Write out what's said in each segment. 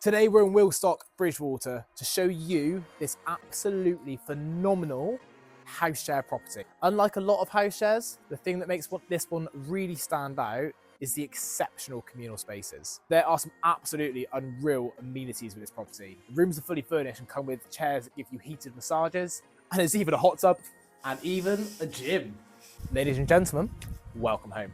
Today we're in Wilstock, Bridgwater to show you this absolutely phenomenal house share property. Unlike a lot of house shares, the thing that makes this one really stand out is the exceptional communal spaces. There are some absolutely unreal amenities with this property. The rooms are fully furnished and come with chairs that give you heated massages, and there's even a hot tub and even a gym. Ladies and gentlemen, welcome home.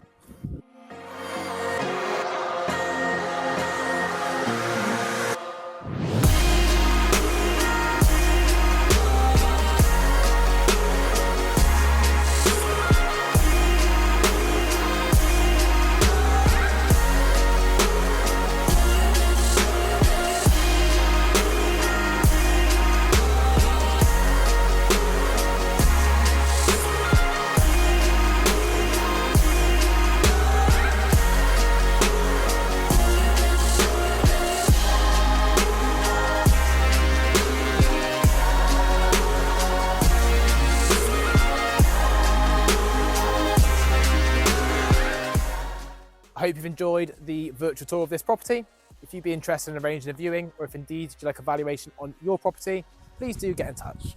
I hope you've enjoyed the virtual tour of this property. If you'd be interested in arranging a viewing, or if indeed you'd like a valuation on your property, please do get in touch.